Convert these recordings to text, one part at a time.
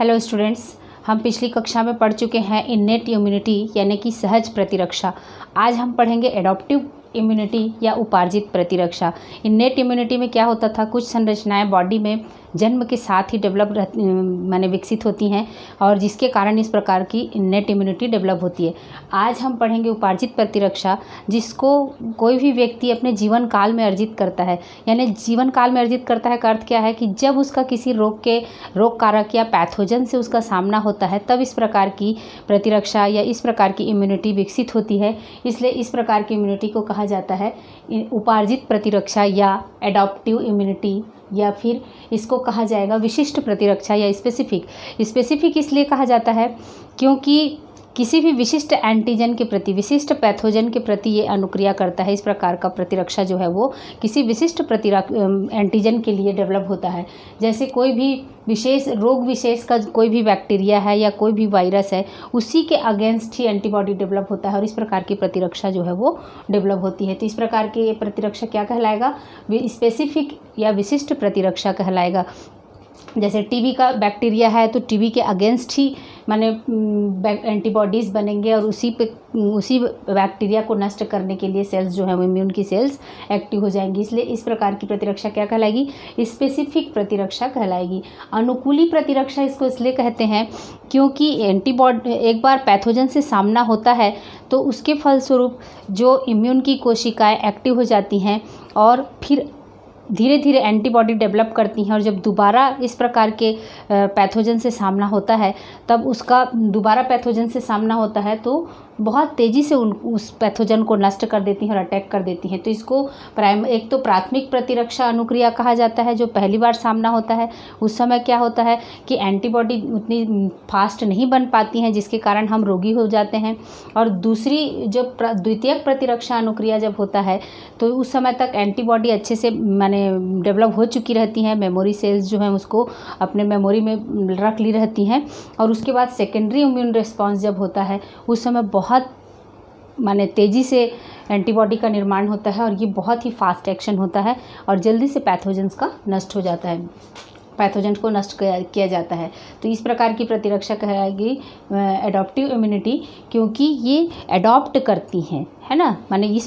Hello students, हम पिछली कक्षा में पढ़ चुके हैं इन्नेट इम्यूनिटी यानी कि सहज प्रतिरक्षा। आज हम पढ़ेंगे एडॉप्टिव इम्यूनिटी या उपार्जित प्रतिरक्षा। इन्नेट इम्यूनिटी में क्या होता था, कुछ संरचनाएं बॉडी में जन्म के साथ ही डेवलप माने विकसित होती हैं और जिसके कारण इस प्रकार की इन्नेट इम्यूनिटी डेवलप होती है। आज हम पढ़ेंगे उपार्जित प्रतिरक्षा, जिसको कोई भी व्यक्ति अपने जीवन काल में अर्जित करता है। यानी जीवन काल में अर्जित करता है का अर्थ क्या है कि जब उसका किसी रोग कारक या पैथोजन से उसका सामना होता है, तब इस प्रकार की प्रतिरक्षा या इस प्रकार की इम्यूनिटी विकसित होती है। इसलिए इस प्रकार की इम्यूनिटी को कहा जाता है उपार्जित प्रतिरक्षा या एडॉप्टिव इम्यूनिटी, या फिर इसको कहा जाएगा विशिष्ट प्रतिरक्षा या स्पेसिफिक इसलिए कहा जाता है क्योंकि किसी भी विशिष्ट एंटीजन के प्रति, विशिष्ट पैथोजन के प्रति ये अनुक्रिया करता है। इस प्रकार का प्रतिरक्षा जो है वो किसी विशिष्ट एंटीजन के लिए डेवलप होता है। जैसे कोई भी विशेष रोग विशेष का कोई भी बैक्टीरिया है या कोई भी वायरस है, उसी के अगेंस्ट ही एंटीबॉडी डेवलप होता है और इस प्रकार की प्रतिरक्षा जो है वो डेवलप होती है। तो इस प्रकार की ये प्रतिरक्षा क्या कहलाएगा, स्पेसिफिक या विशिष्ट प्रतिरक्षा कहलाएगा। जैसे टीबी का बैक्टीरिया है तो टीबी के अगेंस्ट ही माने एंटीबॉडीज़ बनेंगे और उसी बैक्टीरिया को नष्ट करने के लिए सेल्स जो है वो इम्यून की सेल्स एक्टिव हो जाएंगी। इसलिए इस प्रकार की प्रतिरक्षा क्या कहलाएगी, स्पेसिफिक प्रतिरक्षा कहलाएगी। अनुकूली प्रतिरक्षा इसको इसलिए कहते हैं क्योंकि एंटीबॉडी एक बार पैथोजन से सामना होता है तो उसके फलस्वरूप जो इम्यून की कोशिकाएं एक्टिव हो जाती हैं और फिर धीरे धीरे एंटीबॉडी डेवलप करती हैं और जब दोबारा इस प्रकार के पैथोजन से सामना होता है, तब उसका दोबारा पैथोजन से सामना होता है तो बहुत तेज़ी से उस पैथोजन को नष्ट कर देती हैं और अटैक कर देती हैं। तो इसको एक तो प्राथमिक प्रतिरक्षा अनुक्रिया कहा जाता है। जो पहली बार सामना होता है उस समय क्या होता है कि एंटीबॉडी उतनी फास्ट नहीं बन पाती हैं, जिसके कारण हम रोगी हो जाते हैं। और दूसरी जो द्वितीयक प्रतिरक्षा अनुक्रिया जब होता है तो उस समय तक एंटीबॉडी अच्छे से माने डेवलप हो चुकी रहती हैं, मेमोरी सेल्स जो हैं उसको अपने मेमोरी में रख ली रहती हैं। और उसके बाद सेकेंडरी इम्यून रिस्पॉन्स जब होता है उस समय बहुत माने तेज़ी से एंटीबॉडी का निर्माण होता है और ये बहुत ही फास्ट एक्शन होता है और जल्दी से पैथोजेंस का नष्ट हो जाता है, पैथोजन को नष्ट किया जाता है। तो इस प्रकार की प्रतिरक्षा कहलाएगी एडॉप्टिव इम्यूनिटी, क्योंकि ये एडॉप्ट करती हैं, है ना। माने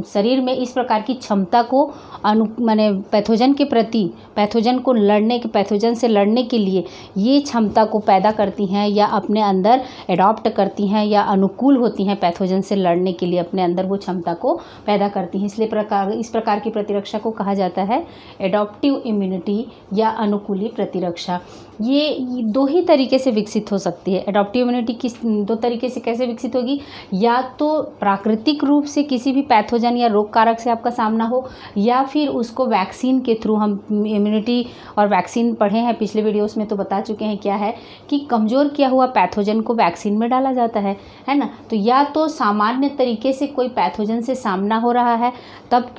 शरीर में इस प्रकार की क्षमता को माने पैथोजन के प्रति, पैथोजन से लड़ने के लिए ये क्षमता को पैदा करती हैं या अपने अंदर एडॉप्ट करती हैं या अनुकूल होती हैं पैथोजन से लड़ने के लिए, अपने अंदर वो क्षमता को पैदा करती हैं। इसलिए इस प्रकार की प्रतिरक्षा को कहा जाता है एडॉप्टिव इम्यूनिटी या अनुकूली प्रतिरक्षा। ये दो ही तरीके से विकसित हो सकती है। एडॉप्टिव इम्यूनिटी किस दो तरीके से कैसे विकसित होगी, या तो प्राकृतिक रूप से किसी भी पैथोजन या रोग कारक से आपका सामना हो, या फिर उसको वैक्सीन के थ्रू। हम इम्यूनिटी और वैक्सीन पढ़े हैं पिछले वीडियोस में, तो बता चुके हैं क्या है कि कमज़ोर किया हुआ पैथोजन को वैक्सीन में डाला जाता है ना। तो या तो सामान्य तरीके से कोई पैथोजन से सामना हो रहा है तब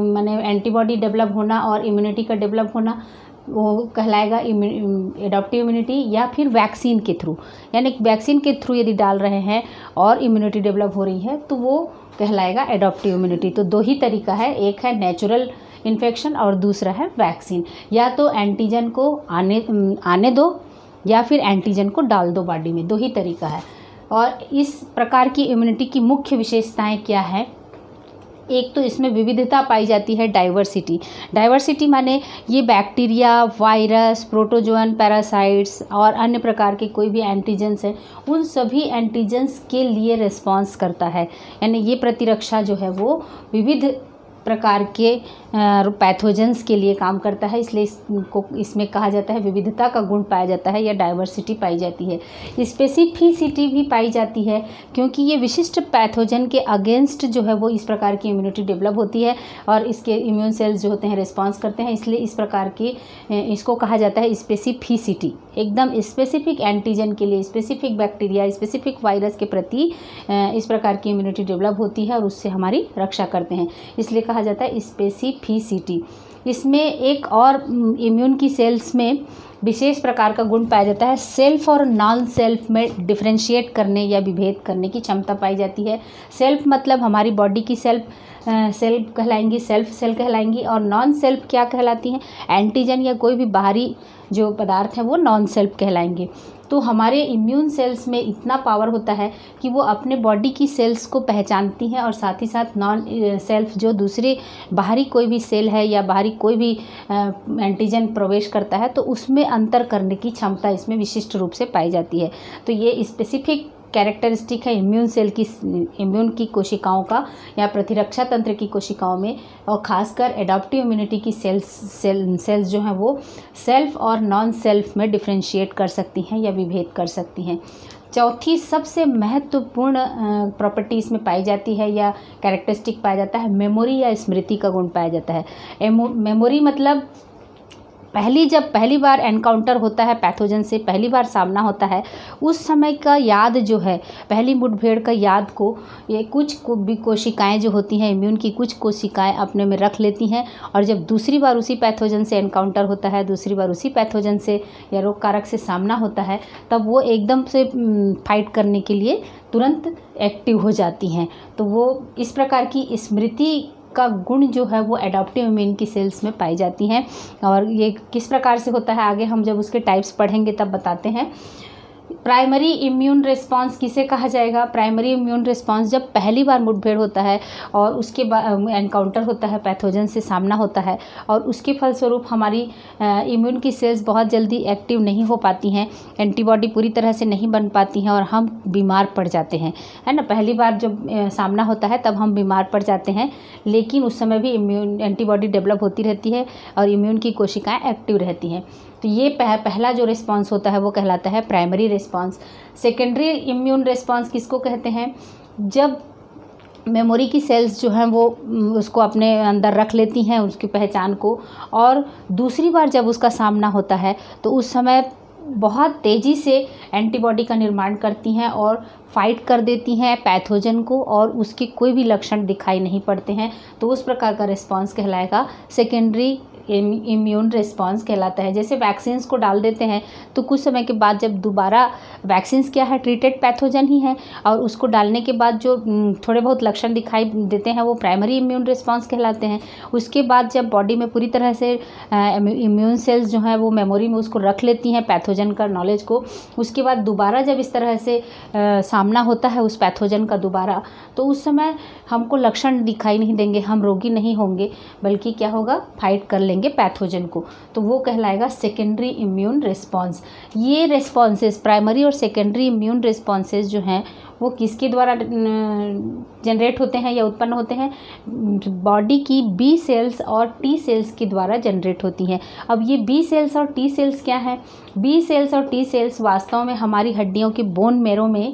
माने एंटीबॉडी डेवलप होना और इम्यूनिटी का डेवलप होना, वो कहलाएगा एडॉप्टिव इम्यूनिटी। या फिर वैक्सीन के थ्रू, यानी वैक्सीन के थ्रू यदि डाल रहे हैं और इम्यूनिटी डेवलप हो रही है तो वो कहलाएगा एडॉप्टिव इम्यूनिटी। तो दो ही तरीका है, एक है नेचुरल इन्फेक्शन और दूसरा है वैक्सीन। या तो एंटीजन को आने दो या फिर एंटीजन को डाल दो बॉडी में, दो ही तरीका है। और इस प्रकार की इम्यूनिटी की मुख्य विशेषताएं क्या है, एक तो इसमें विविधता पाई जाती है, डाइवर्सिटी माने ये बैक्टीरिया, वायरस, प्रोटोजोअन, पैरासाइट्स और अन्य प्रकार के कोई भी एंटीजेंस हैं, उन सभी एंटीजेंस के लिए रिस्पॉन्स करता है। यानी ये प्रतिरक्षा जो है वो विविध प्रकार के पैथोजेंस के लिए काम करता है, इसलिए इसमें कहा जाता है विविधता का गुण पाया जाता है या डाइवर्सिटी पाई जाती है। स्पेसिफिसिटी भी पाई जाती है क्योंकि ये विशिष्ट पैथोजन के अगेंस्ट जो है वो इस प्रकार की इम्यूनिटी डेवलप होती है और इसके इम्यून सेल्स जो होते हैं रिस्पॉन्स करते हैं। इसलिए इस प्रकार की इसको कहा जाता है स्पेसिफिसिटी। एकदम स्पेसिफिक एंटीजन के लिए, स्पेसिफिक बैक्टीरिया, स्पेसिफिक वायरस के प्रति इस प्रकार की इम्यूनिटी डेवलप होती है और उससे हमारी रक्षा करते हैं, इसलिए कहा जाता है स्पेसिफिसिटी। इसमें एक और इम्यून की सेल्स में विशेष प्रकार का गुण पाया जाता है। सेल्फ और नॉन सेल्फ में डिफरेंशिएट करने या विभेद करने की क्षमता पाई जाती है। सेल्फ मतलब हमारी बॉडी की सेल कहलाएंगी, सेल्फ सेल कहलाएंगी, और नॉन सेल्फ क्या कहलाती हैं, एंटीजन या कोई भी बाहरी जो पदार्थ हैं वो नॉन सेल्फ कहलाएंगे। तो हमारे इम्यून सेल्स में इतना पावर होता है कि वो अपने बॉडी की सेल्स को पहचानती हैं और साथ ही साथ नॉन सेल्फ जो दूसरे बाहरी कोई भी सेल है या बाहरी कोई भी एंटीजन प्रवेश करता है तो उसमें अंतर करने की क्षमता इसमें विशिष्ट रूप से पाई जाती है। तो ये स्पेसिफिक कैरेक्टरिस्टिक है इम्यून की कोशिकाओं का या प्रतिरक्षा तंत्र की कोशिकाओं में, और खासकर एडाप्टिव इम्यूनिटी की सेल्स जो हैं वो सेल्फ और नॉन सेल्फ में डिफरेंशिएट कर सकती हैं या विभेद कर सकती हैं। चौथी सबसे महत्वपूर्ण प्रॉपर्टी इसमें पाई जाती है या कैरेक्टरिस्टिक पाया जाता है, मेमोरी या स्मृति का गुण पाया जाता है। मेमोरी मतलब जब पहली बार एनकाउंटर होता है पैथोजन से, पहली बार सामना होता है, उस समय का याद जो है, पहली मुठभेड़ का याद को ये कुछ भी कोशिकाएं जो होती हैं, इम्यून की कुछ कोशिकाएं अपने में रख लेती हैं, और जब दूसरी बार उसी पैथोजन से एनकाउंटर होता है, दूसरी बार उसी पैथोजन से या रोग कारक से सामना होता है, तब वो एकदम से फाइट करने के लिए तुरंत एक्टिव हो जाती हैं। तो वो इस प्रकार की स्मृति का गुण जो है वो एडाप्टिव इम्यून की सेल्स में पाई जाती हैं। और ये किस प्रकार से होता है आगे हम जब उसके टाइप्स पढ़ेंगे तब बताते हैं। प्राइमरी इम्यून रिस्पांस किसे कहा जाएगा? प्राइमरी इम्यून रिस्पांस जब पहली बार मुठभेड़ होता है और उसके बाद एनकाउंटर होता है, पैथोजन से सामना होता है, और उसके फलस्वरूप हमारी इम्यून की सेल्स बहुत जल्दी एक्टिव नहीं हो पाती हैं, एंटीबॉडी पूरी तरह से नहीं बन पाती हैं और हम बीमार पड़ जाते हैं, है ना। पहली बार जब सामना होता है तब हम बीमार पड़ जाते हैं, लेकिन उस समय भी एंटीबॉडी डेवलप होती रहती है और इम्यून की कोशिकाएँ एक्टिव रहती हैं। तो ये पहला जो रिस्पांस होता है वो कहलाता है primary response. Secondary immune response किसको कहते हैं? जब मेमोरी की सेल्स जो हैं वो उसको अपने अंदर रख लेती हैं, उसकी पहचान को, और दूसरी बार जब उसका सामना होता है तो उस समय बहुत तेज़ी से एंटीबॉडी का निर्माण करती हैं और फाइट कर देती हैं पैथोजन को, और उसके कोई भी लक्षण दिखाई नहीं पड़ते हैं। तो उस प्रकार का रिस्पांस कहलाएगा सेकेंडरी इम्यून रिस्पांस कहलाता है। जैसे वैक्सीन्स को डाल देते हैं तो कुछ समय के बाद जब दोबारा वैक्सीन्स क्या है, ट्रीटेड पैथोजन ही है, और उसको डालने के बाद जो थोड़े बहुत लक्षण दिखाई देते हैं वो प्राइमरी इम्यून रिस्पांस कहलाते हैं। उसके बाद जब बॉडी में पूरी तरह से इम्यून सेल्स जो हैं वो मेमोरी में उसको रख लेती हैं पैथोजन का नॉलेज को, उसके बाद दोबारा जब इस तरह से सामना होता है उस पैथोजन का दोबारा, तो उस समय हमको लक्षण दिखाई नहीं देंगे, हम रोगी नहीं होंगे, बल्कि क्या होगा, फाइट कर लेंगे पैथोजन को। तो वो कहलाएगा सेकेंडरी इम्यून रिस्पांस। ये रिस्पांसेस, प्राइमरी और सेकेंडरी इम्यून रिस्पांसेस जो हैं वो किसके द्वारा जनरेट होते हैं या उत्पन्न होते हैं? बॉडी की बी सेल्स और टी सेल्स के द्वारा जनरेट होती हैं। अब ये बी सेल्स और टी सेल्स क्या हैं? बी सेल्स और टी सेल्स वास्तव में हमारी हड्डियों के बोन मैरो में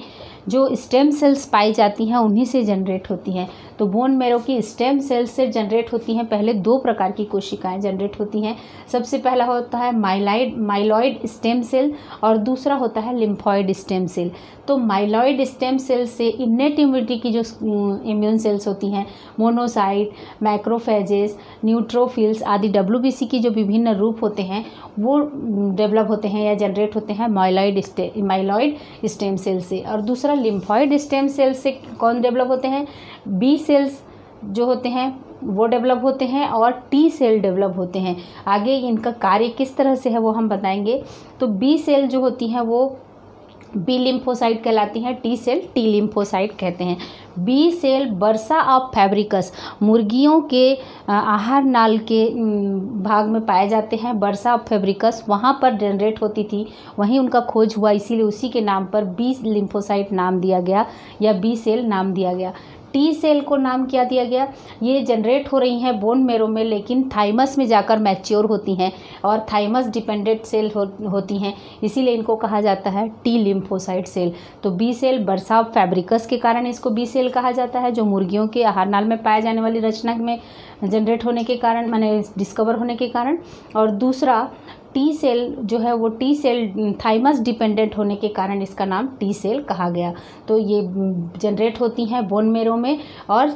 जो स्टेम सेल्स पाई जाती हैं उन्हीं से जनरेट होती हैं। तो बोन मैरो की स्टेम सेल्स से जनरेट होती हैं पहले दो प्रकार की कोशिकाएं जनरेट होती हैं। सबसे पहला होता है माइलॉइड स्टेम सेल और दूसरा होता है लिम्फॉइड स्टेम सेल। तो माइलॉइड स्टेम सेल से इन्नेट इम्यूनिटी की जो इम्यून सेल्स होती हैं, मोनोसाइट, मैक्रोफेजेस, न्यूट्रोफिल्स आदि WBC की जो विभिन्न रूप होते हैं वो डेवलप होते हैं या जनरेट होते हैं माइलॉइड स्टेम सेल से। और दूसरा लिम्फॉइड स्टेम सेल से कौन डेवलप होते हैं? बी सेल्स जो होते हैं वो डेवलप होते हैं और टी सेल डेवलप होते हैं। आगे इनका कार्य किस तरह से है वो हम बताएंगे। तो बी सेल जो होती हैं वो बी लिम्फोसाइट कहलाती हैं, टी सेल टी लिम्फोसाइट कहते हैं। B cell bursa of Fabricius, मुर्गियों के आहार नाल के भाग में पाए जाते हैं। बर्सा ऑफ फैब्रिकस वहाँ पर जनरेट होती थी, वहीं उनका खोज हुआ, इसीलिए उसी के नाम पर बी लिम्फोसाइट नाम दिया गया या बी सेल नाम दिया गया। टी सेल को नाम क्या दिया गया? ये जनरेट हो रही हैं बोन मैरो में, लेकिन थाइमस में जाकर मैच्योर होती हैं और थाइमस डिपेंडेंट सेल होती हैं, इसीलिए इनको कहा जाता है टी लिम्फोसाइट सेल। तो B cell bursa of Fabricius के कारण इसको बी सेल कहा जाता है, जो मुर्गियों के आहार नाल में पाए जाने वाली रचना में जनरेट होने के कारण, माने डिस्कवर होने के कारण। और दूसरा टी सेल जो है वो टी सेल थाइमस डिपेंडेंट होने के कारण इसका नाम टी सेल कहा गया। तो ये जनरेट होती हैं बोन मैरो में और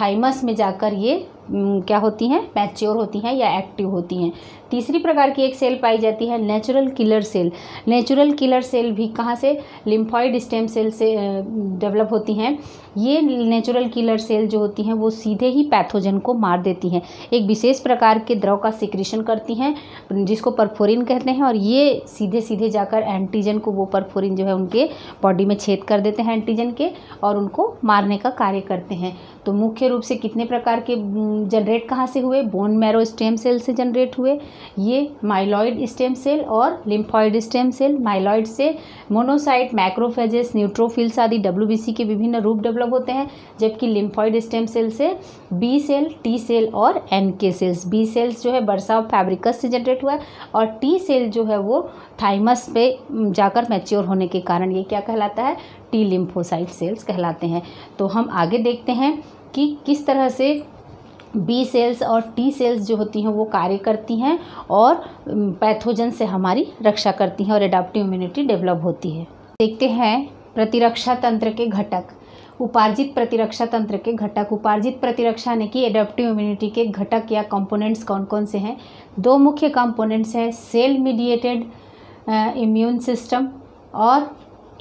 थाइमस में जाकर ये क्या होती हैं, मैच्योर होती हैं या एक्टिव होती हैं। तीसरी प्रकार की एक सेल पाई जाती है natural killer cell. Natural killer cell भी कहाँ से, लिम्फॉइड स्टेम सेल से डेवलप होती हैं। ये नेचुरल किलर सेल जो होती हैं वो सीधे ही पैथोजन को मार देती हैं। एक विशेष प्रकार के द्रव का सिक्रीशन करती हैं जिसको परफोरिन कहते हैं, और ये सीधे सीधे जाकर एंटीजन को, वो परफोरिन जो है उनके बॉडी में छेद कर देते हैं एंटीजन के, और उनको मारने का कार्य करते हैं। तो मुख्य रूप से कितने प्रकार के जनरेट कहाँ से हुए, बोन मैरो स्टेम सेल से जनरेट हुए, ये माइलॉइड स्टेम सेल और लिम्फॉइड स्टेम सेल। माइलॉइड से मोनोसाइट, मैक्रोफेजेस, न्यूट्रोफिल्स आदि WBC के विभिन्न रूप डेवलप होते हैं, जबकि लिम्फॉइड स्टेम सेल से बी सेल, टी सेल और NK सेल्स। बी सेल्स जो है बर्सा फैब्रिकस से जनरेट हुआ है, और टी सेल जो है वो थाइमस पे जाकर मैच्योर होने के कारण ये क्या कहलाता है, टी लिम्फोसाइट सेल्स कहलाते हैं। तो हम आगे देखते हैं कि किस तरह से बी सेल्स और टी सेल्स जो होती हैं वो कार्य करती हैं और पैथोजन से हमारी रक्षा करती हैं और एडाप्टिव इम्यूनिटी डेवलप होती है। देखते हैं प्रतिरक्षा तंत्र के घटक। उपार्जित प्रतिरक्षा तंत्र के घटक। उपार्जित प्रतिरक्षा यानी कि एडाप्टिव इम्यूनिटी के घटक या कंपोनेंट्स कौन कौन से हैं। दो मुख्य कंपोनेंट्स हैं, सेल मीडिएटेड इम्यून सिस्टम और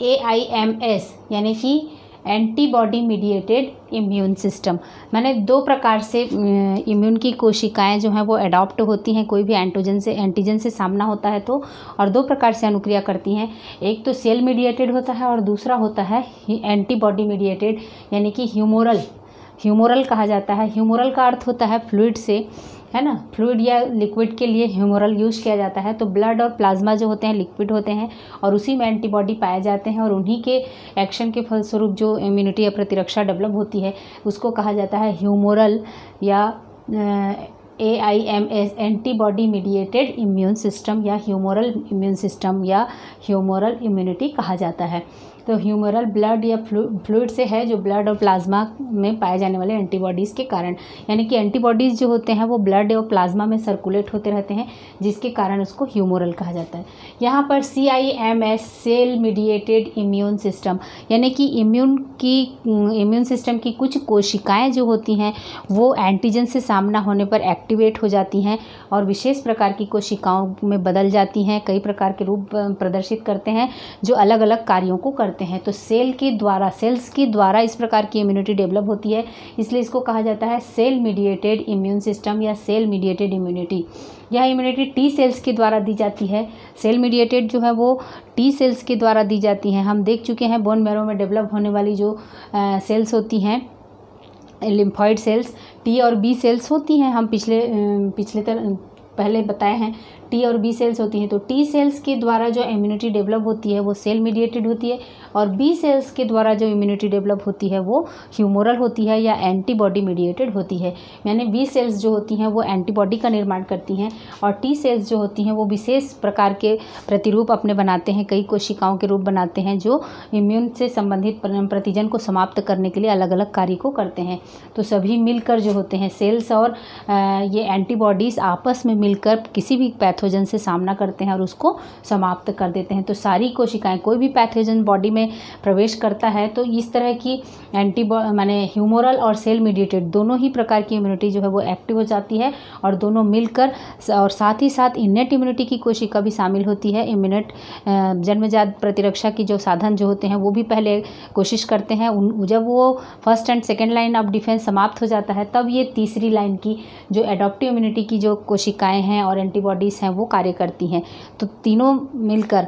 AIMS यानी कि एंटीबॉडी मीडिएटेड इम्यून सिस्टम। मैंने दो प्रकार से इम्यून की कोशिकाएं जो हैं वो अडॉप्ट होती हैं, कोई भी एंटीजन से सामना होता है तो, और दो प्रकार से अनुक्रिया करती हैं। एक तो सेल मीडिएटेड होता है और दूसरा होता है एंटीबॉडी मीडिएटेड यानी कि ह्यूमोरल कहा जाता है। ह्यूमोरल का अर्थ होता है फ्लूइड से, है ना, फ्लूइड या लिक्विड के लिए ह्यूमोरल यूज़ किया जाता है। तो ब्लड और प्लाज्मा जो होते हैं लिक्विड होते हैं और उसी में एंटीबॉडी पाए जाते हैं, और उन्हीं के एक्शन के फलस्वरूप जो इम्यूनिटी या प्रतिरक्षा डेवलप होती है उसको कहा जाता है ह्यूमोरल या AIMS antibody mediated immune system या ह्यूमोरल इम्यून सिस्टम या ह्यूमोरल इम्यूनिटी कहा जाता है। तो ह्यूमोरल ब्लड या फ्लूइड से है जो ब्लड और प्लाज्मा में पाए जाने वाले एंटीबॉडीज़ के कारण, यानी कि एंटीबॉडीज़ जो होते हैं वो ब्लड और प्लाज्मा में सर्कुलेट होते रहते हैं जिसके कारण उसको ह्यूमोरल कहा जाता है। यहाँ पर CIMS cell mediated immune system यानी कि इम्यून सिस्टम की कुछ कोशिकाएँ जो होती हैं वो एंटीजन से सामना होने पर एक्टिवेट हो जाती हैं और विशेष प्रकार की कोशिकाओं में बदल जाती हैं, कई प्रकार के रूप प्रदर्शित करते हैं जो अलग अलग कार्यों को करते हैं। तो सेल्स की द्वारा इस प्रकार की इम्यूनिटी डेवलप होती है, इसलिए इसको कहा जाता है सेल मीडिएटेड इम्यून सिस्टम या सेल मीडिएटेड इम्यूनिटी। यह इम्यूनिटी टी सेल्स के द्वारा दी जाती है। सेल मीडिएटेड जो है वो टी सेल्स के द्वारा दी जाती हैं। हम देख चुके हैं बोन मैरो में डेवलप होने वाली जो सेल्स होती हैं लिम्फॉइड सेल्स, टी और बी सेल्स होती हैं। हम पहले बताए हैं टी और बी सेल्स होती हैं। तो टी सेल्स के द्वारा जो इम्यूनिटी डेवलप होती है वो सेल मीडिएटेड होती है, और बी सेल्स के द्वारा जो इम्यूनिटी डेवलप होती है वो ह्यूमोरल होती है या एंटीबॉडी मीडिएटेड होती है। यानी बी सेल्स जो होती हैं वो एंटीबॉडी का निर्माण करती हैं, और टी सेल्स जो होती हैं वो विशेष प्रकार के प्रतिरूप अपने बनाते हैं, कई कोशिकाओं के रूप बनाते हैं जो इम्यून से संबंधित प्रतिजन को समाप्त करने के लिए अलग अलग कार्य को करते हैं। तो सभी मिलकर जो होते हैं सेल्स और ये एंटीबॉडीज़ आपस में मिलकर किसी भी पैथोजन से सामना करते हैं और उसको समाप्त कर देते हैं। तो सारी कोशिकाएं, कोई भी पैथोजन बॉडी में प्रवेश करता है तो इस तरह की माने ह्यूमोरल और सेल मीडिएटेड दोनों ही प्रकार की इम्यूनिटी जो है वो एक्टिव हो जाती है, और दोनों मिलकर, और साथ ही साथ इनेट इम्यूनिटी की कोशिका भी शामिल होती है। इम्यूनेट जन्मजात प्रतिरक्षा की जो साधन जो होते हैं वो भी पहले कोशिश करते हैं, जब वो first and second line of defence समाप्त हो जाता है तब ये तीसरी लाइन की जो एडॉप्टिव इम्यूनिटी की जो कोशिकाएं हैं और एंटीबॉडीज़ हैं वो कार्य करती हैं। तो तीनों मिलकर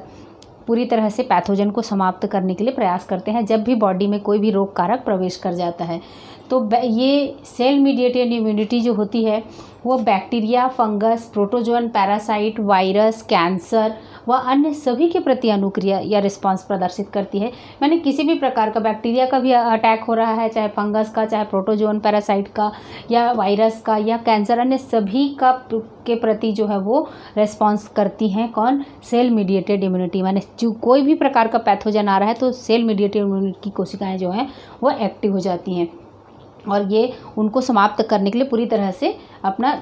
पूरी तरह से पैथोजन को समाप्त करने के लिए प्रयास करते हैं जब भी बॉडी में कोई भी रोग कारक प्रवेश कर जाता है। तो ये सेल मीडिएटेड इम्यूनिटी जो होती है वो bacteria, fungus, protozoan, parasite, virus, cancer व अन्य सभी के प्रति अनुक्रिया या रिस्पांस प्रदर्शित करती है। मैंने किसी भी प्रकार का बैक्टीरिया का भी अटैक हो रहा है, चाहे फंगस का, चाहे प्रोटोजोन पैरासाइट का, या वायरस का, या कैंसर, अन्य सभी का के प्रति जो है वो रिस्पांस करती हैं कौन, सेल मीडिएटेड इम्यूनिटी। मैंने जो कोई भी प्रकार का पैथोजन आ रहा है तो सेल मीडिएटेड इम्यूनिटी की कोशिकाएँ जो हैं वो एक्टिव हो जाती हैं। और ये उनको समाप्त करने के लिए पूरी तरह से अपना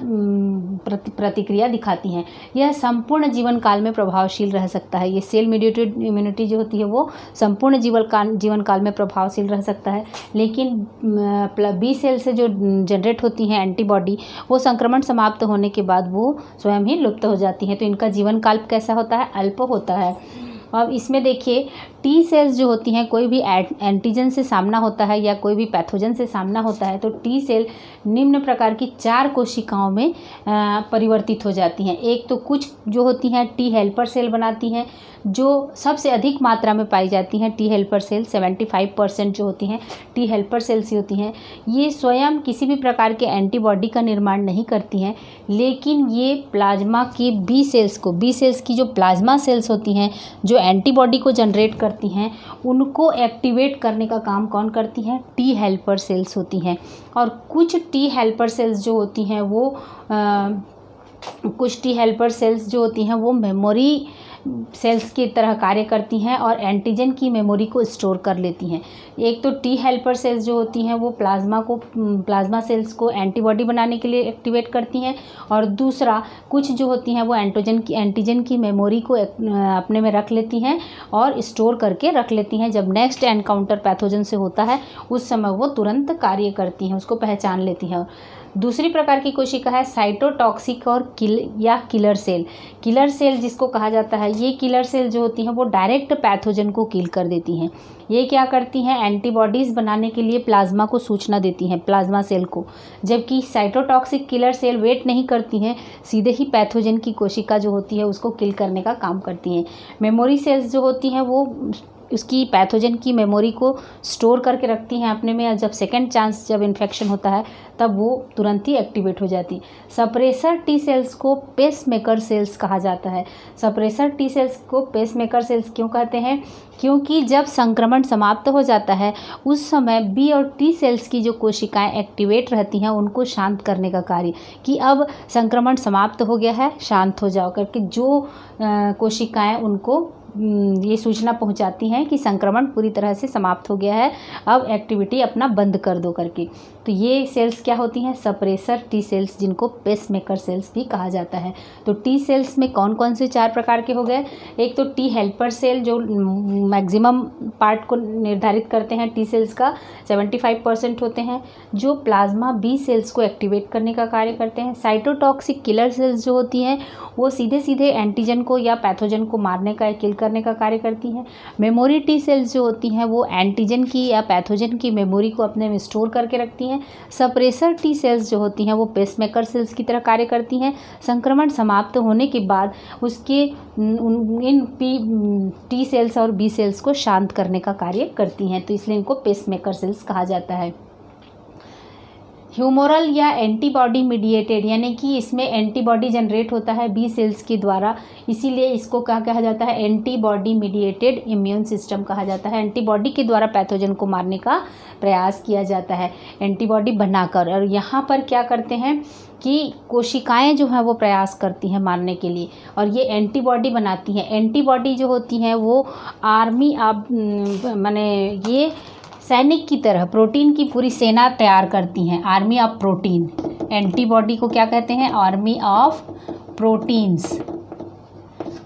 प्रतिक्रिया दिखाती हैं। यह संपूर्ण जीवन काल में प्रभावशील रह सकता है। ये सेल मीडिएटेड इम्यूनिटी जो होती है वो संपूर्ण जीवन काल में प्रभावशील रह सकता है। लेकिन बी सेल से जो जनरेट होती हैं एंटीबॉडी, वो संक्रमण समाप्त होने के बाद वो स्वयं ही लुप्त हो जाती हैं। तो इनका जीवन काल कैसा होता है? अल्प होता है। अब इसमें देखिए टी सेल्स जो होती हैं, कोई भी एंटीजन से सामना होता है या कोई भी पैथोजन से सामना होता है तो टी सेल निम्न प्रकार की 4 कोशिकाओं में परिवर्तित हो जाती हैं। एक तो कुछ जो होती हैं टी हेल्पर सेल बनाती हैं, जो सबसे अधिक मात्रा में पाई जाती हैं। टी हेल्पर सेल 75% जो होती हैं टी हेल्पर सेल्स ही होती हैं। ये स्वयं किसी भी प्रकार के एंटीबॉडी का निर्माण नहीं करती हैं, लेकिन ये प्लाज्मा की बी सेल्स की जो प्लाज्मा सेल्स होती हैं, जो एंटीबॉडी को जनरेट करती हैं, उनको एक्टिवेट करने का काम कौन करती हैं? टी हेल्पर सेल्स होती हैं। और कुछ टी हेल्पर सेल्स जो होती हैं वो मेमोरी सेल्स की तरह कार्य करती हैं और एंटीजन की मेमोरी को स्टोर कर लेती हैं। एक तो टी हेल्पर सेल्स जो होती हैं वो प्लाज्मा सेल्स को एंटीबॉडी बनाने के लिए एक्टिवेट करती हैं, और दूसरा कुछ जो होती हैं वो एंटीजन की मेमोरी को अपने में रख लेती हैं और स्टोर करके रख लेती हैं। जब नेक्स्ट एनकाउंटर पैथोजन से होता है उस समय वो तुरंत कार्य करती हैं, उसको पहचान लेती हैं। दूसरी प्रकार की कोशिका है साइटोटॉक्सिक और किलर सेल। किलर सेल जिसको कहा जाता है, ये किलर सेल जो होती हैं वो डायरेक्ट पैथोजन को किल कर देती हैं। ये क्या करती हैं? एंटीबॉडीज़ बनाने के लिए प्लाज्मा को सूचना देती हैं, प्लाज्मा सेल को। जबकि साइटोटॉक्सिक किलर सेल वेट नहीं करती हैं, सीधे ही पैथोजन की कोशिका जो होती है उसको किल करने का काम करती हैं। मेमोरी सेल्स जो होती हैं वो उसकी पैथोजन की मेमोरी को स्टोर करके रखती हैं अपने में, जब सेकेंड चांस जब इन्फेक्शन होता है तब वो तुरंत ही एक्टिवेट हो जाती। सप्रेसर टी सेल्स को पेसमेकर सेल्स कहा जाता है। सप्रेसर टी सेल्स को पेसमेकर सेल्स क्यों कहते हैं? क्योंकि जब संक्रमण समाप्त हो जाता है उस समय बी और टी सेल्स की जो कोशिकाएं एक्टिवेट रहती हैं उनको शांत करने का कार्य, कि अब संक्रमण समाप्त हो गया है, शांत हो जाओ करके जो कोशिकाएं उनको ये सूचना पहुंचाती हैं कि संक्रमण पूरी तरह से समाप्त हो गया है, अब एक्टिविटी अपना बंद कर दो करके। तो ये सेल्स क्या होती हैं? सप्रेसर टी सेल्स, जिनको पेसमेकर सेल्स भी कहा जाता है। तो टी सेल्स में कौन कौन से 4 प्रकार के हो गए? एक तो टी हेल्पर सेल जो मैक्सिमम पार्ट को निर्धारित करते हैं टी सेल्स का, 75% होते हैं, जो प्लाज्मा बी सेल्स को एक्टिवेट करने का कार्य करते हैं। साइटोटॉक्सिक किलर सेल्स जो होती हैं वो सीधे सीधे एंटीजन को या पैथोजन को मारने का, किल करने का कार्य करती हैं। मेमोरी टी सेल्स जो होती हैं वो एंटीजन की या पैथोजन की मेमोरी को अपने में स्टोर करके रखती हैं। सप्रेसर टी सेल्स जो होती हैं वो पेसमेकर सेल्स की तरह कार्य करती हैं। संक्रमण समाप्त होने के बाद उसके इन टी सेल्स और बी सेल्स को शांत करने का कार्य करती हैं, तो इसलिए इनको पेसमेकर सेल्स कहा जाता है। ह्यूमोरल या एंटीबॉडी मीडिएटेड, यानी कि इसमें एंटीबॉडी जनरेट होता है बी सेल्स के द्वारा, इसीलिए इसको क्या कहा जाता है? एंटीबॉडी मीडिएटेड इम्यून सिस्टम कहा जाता है। एंटीबॉडी के द्वारा पैथोजन को मारने का प्रयास किया जाता है एंटीबॉडी बनाकर। और यहाँ पर क्या करते हैं कि कोशिकाएं जो हैं वो प्रयास करती हैं मारने के लिए और ये एंटीबॉडी बनाती हैं। एंटीबॉडी जो होती हैं वो आर्मी ये सैनिक की तरह प्रोटीन की पूरी सेना तैयार करती हैं, आर्मी ऑफ प्रोटीन। एंटीबॉडी को क्या कहते हैं? Army of proteins.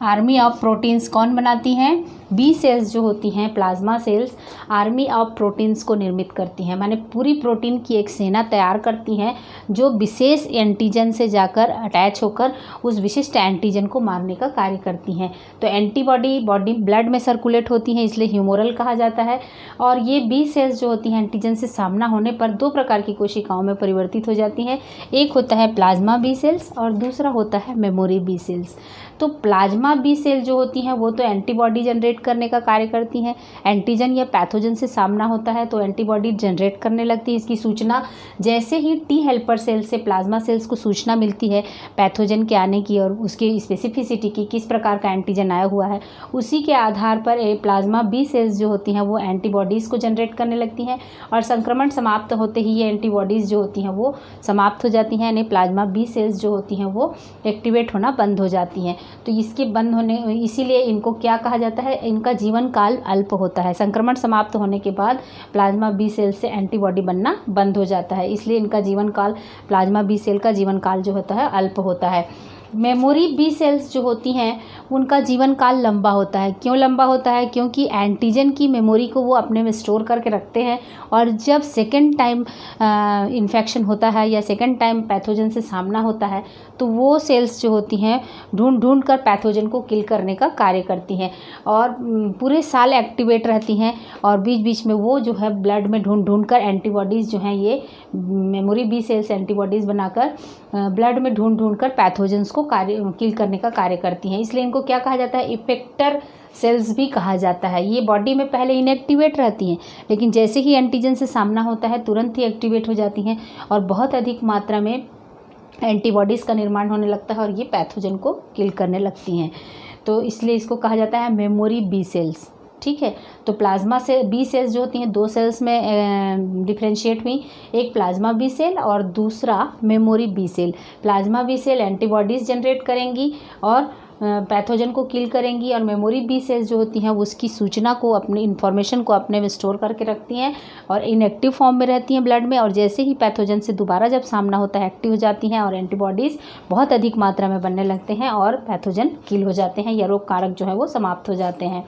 Army of proteins कौन बनाती हैं? बी सेल्स जो होती हैं, plasma cells, army of proteins को निर्मित करती हैं, माने पूरी प्रोटीन की एक सेना तैयार करती हैं जो विशेष एंटीजन से जाकर अटैच होकर उस विशिष्ट एंटीजन को मारने का कार्य करती हैं। तो एंटीबॉडी बॉडी ब्लड में सर्कुलेट होती हैं, इसलिए ह्यूमोरल कहा जाता है। और ये बी सेल्स जो होती हैं एंटीजन से सामना होने पर 2 प्रकार की कोशिकाओं में परिवर्तित हो जाती हैं। एक होता है प्लाज्मा बी सेल्स और दूसरा होता है मेमोरी बी सेल्स। तो प्लाज्मा बी सेल जो होती हैं वो तो एंटीबॉडी जनरेट करने का कार्य करती हैं। एंटीजन या पैथोजन से सामना होता है तो एंटीबॉडी जनरेट करने लगती है। इसकी सूचना जैसे ही टी हेल्पर सेल से प्लाज्मा सेल्स को सूचना मिलती है पैथोजन के आने की और उसकी स्पेसिफिसिटी की, किस प्रकार का एंटीजन आया हुआ है, उसी के आधार पर प्लाज्मा बी सेल्स जो होती हैं वो एंटीबॉडीज़ को जनरेट करने लगती हैं और संक्रमण समाप्त होते ही ये एंटीबॉडीज़ जो होती हैं वो समाप्त हो जाती हैं, यानी प्लाज्मा बी सेल्स जो होती हैं वो एक्टिवेट होना बंद हो जाती हैं। तो इसके बंद होने, इसीलिए इनको क्या कहा जाता है, इनका जीवन काल अल्प होता है। संक्रमण समाप्त होने के बाद प्लाज्मा बी सेल से एंटीबॉडी बनना बंद हो जाता है, इसलिए इनका जीवन काल, प्लाज्मा बी सेल का जीवन काल जो होता है अल्प होता है। मेमोरी बी सेल्स जो होती हैं उनका जीवन काल लंबा होता है। क्यों लंबा होता है? क्योंकि एंटीजन की मेमोरी को वो अपने में स्टोर करके रखते हैं, और जब सेकेंड टाइम इन्फेक्शन होता है या सेकेंड टाइम पैथोजन से सामना होता है तो वो सेल्स जो होती हैं ढूंढ कर पैथोजन को किल करने का कार्य करती हैं और पूरे साल एक्टिवेट रहती हैं, और बीच बीच में वो जो है ब्लड में ढूंढ कर एंटीबॉडीज़ जो हैं, ये मेमोरी बी सेल्स एंटीबॉडीज़ बनाकर ब्लड में ढूंढ कर पैथोजन्स को किल करने का कार्य करती हैं। इसलिए इनको क्या कहा जाता है, इफेक्टर सेल्स भी कहा जाता है। ये बॉडी में पहले इनएक्टिवेट रहती हैं, लेकिन जैसे ही एंटीजन से सामना होता है तुरंत ही एक्टिवेट हो जाती हैं और बहुत अधिक मात्रा में एंटीबॉडीज़ का निर्माण होने लगता है और ये पैथोजन को किल करने लगती हैं। तो इसलिए इसको कहा जाता है मेमोरी बी सेल्स। ठीक है, तो प्लाज्मा से बी सेल्स जो होती हैं दो सेल्स में डिफ्रेंशिएट हुई, एक प्लाज्मा बी सेल और दूसरा memory B cell. Plasma B cell antibodies generate करेंगी और पैथोजन को किल करेंगी, और मेमोरी बी सेल्स जो होती हैं वो उसकी सूचना को, अपनी इन्फॉर्मेशन को अपने में स्टोर करके रखती हैं और इनएक्टिव फॉर्म में रहती हैं ब्लड में, और जैसे ही पैथोजन से दोबारा जब सामना होता है एक्टिव हो जाती हैं और एंटीबॉडीज़ बहुत अधिक मात्रा में बनने लगते हैं और पैथोजन किल हो जाते हैं या रोग कारक जो है वो समाप्त हो जाते हैं।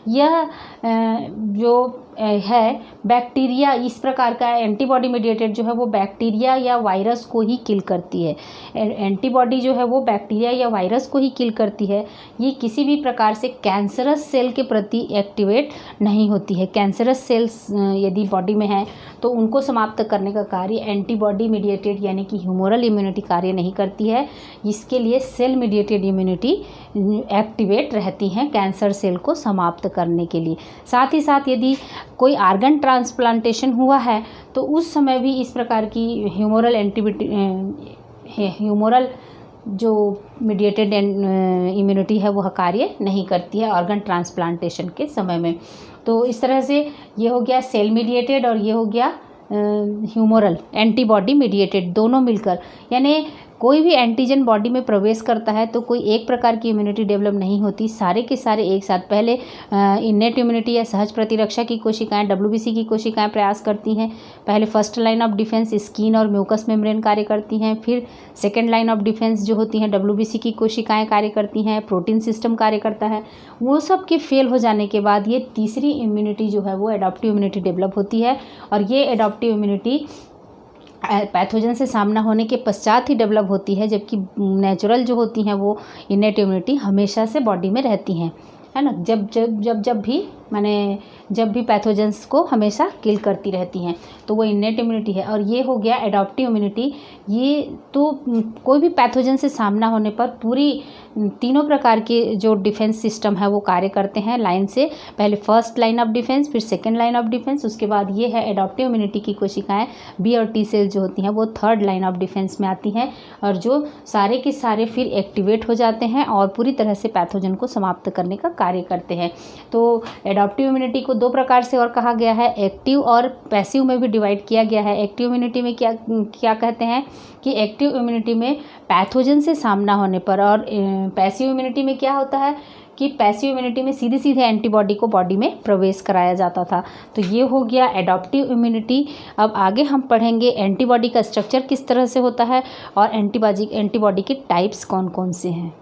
यह जो है बैक्टीरिया, इस प्रकार का एंटीबॉडी मीडिएटेड जो है वो बैक्टीरिया या वायरस को ही किल करती है। एंटीबॉडी जो है वो बैक्टीरिया या वायरस को ही किल करती है। ये किसी भी प्रकार से कैंसरस सेल के प्रति एक्टिवेट नहीं होती है। कैंसरस सेल्स यदि बॉडी में है तो उनको समाप्त करने का कार्य एंटीबॉडी मीडिएटेड यानी कि ह्यूमोरल इम्यूनिटी कार्य नहीं करती है। इसके लिए सेल मीडिएटेड इम्यूनिटी एक्टिवेट रहती हैं कैंसर सेल को समाप्त करने के लिए। साथ ही साथ यदि कोई आर्गन ट्रांसप्लांटेशन हुआ है तो उस समय भी इस प्रकार की ह्यूमोरल जो मीडिएटेड इम्यूनिटी है वह कार्य नहीं करती है ऑर्गन ट्रांसप्लांटेशन के समय में। तो इस तरह से ये हो गया सेल मीडिएटेड और ये हो गया ह्यूमोरल एंटीबॉडी मीडिएटेड, दोनों मिलकर। यानी कोई भी एंटीजन बॉडी में प्रवेश करता है तो कोई एक प्रकार की इम्यूनिटी डेवलप नहीं होती, सारे के सारे एक साथ। पहले इन्नेट इम्यूनिटी या सहज प्रतिरक्षा की कोशिकाएं, डब्ल्यूबीसी की कोशिकाएं प्रयास करती हैं। पहले first line of defence skin और म्यूकस मेम्ब्रेन कार्य करती हैं, फिर सेकेंड लाइन ऑफ डिफेंस जो होती हैं डब्ल्यूबीसी की कोशिकाएं कार्य करती हैं, प्रोटीन सिस्टम कार्य करता है। वो सब के फेल हो जाने के बाद ये तीसरी इम्यूनिटी जो है वो एडॉप्टिव इम्यूनिटी डेवलप होती है, और ये एडॉप्टिव इम्यूनिटी पैथोजन से सामना होने के पश्चात ही डेवलप होती है, जबकि नेचुरल जो होती हैं वो इन्नेट इम्यूनिटी हमेशा से बॉडी में रहती हैं, है ना। जब भी पैथोजेंस को हमेशा किल करती रहती हैं, तो वो इन्नेट इम्यूनिटी है। और ये हो गया एडॉप्टिव इम्यूनिटी। ये तो कोई भी पैथोजन से सामना होने पर पूरी तीनों प्रकार के जो डिफेंस सिस्टम है वो कार्य करते हैं लाइन से। पहले फर्स्ट लाइन ऑफ डिफेंस, फिर सेकेंड लाइन ऑफ डिफेंस, उसके बाद ये है एडॉप्टिव इम्यूनिटी की कोशिकाएं बी और टी सेल जो होती हैं वो थर्ड लाइन ऑफ डिफेंस में आती हैं, और जो सारे के सारे फिर एक्टिवेट हो जाते हैं और पूरी तरह से पैथोजन को समाप्त करने का कार्य करते हैं। तो एडॉप्टिव इम्यूनिटी को दो प्रकार से और कहा गया है, एक्टिव और पैसिव में भी डिवाइड किया गया है। एक्टिव इम्यूनिटी में क्या कहते हैं कि एक्टिव इम्यूनिटी में पैथोजन से सामना होने पर, और पैसिव इम्यूनिटी में क्या होता है कि पैसिव इम्यूनिटी में सीधे सीधे एंटीबॉडी को बॉडी में प्रवेश कराया जाता था। तो ये हो गया एडॉप्टिव इम्यूनिटी। अब आगे हम पढ़ेंगे एंटीबॉडी का स्ट्रक्चर किस तरह से होता है और एंटीबॉडी के टाइप्स कौन कौन से हैं।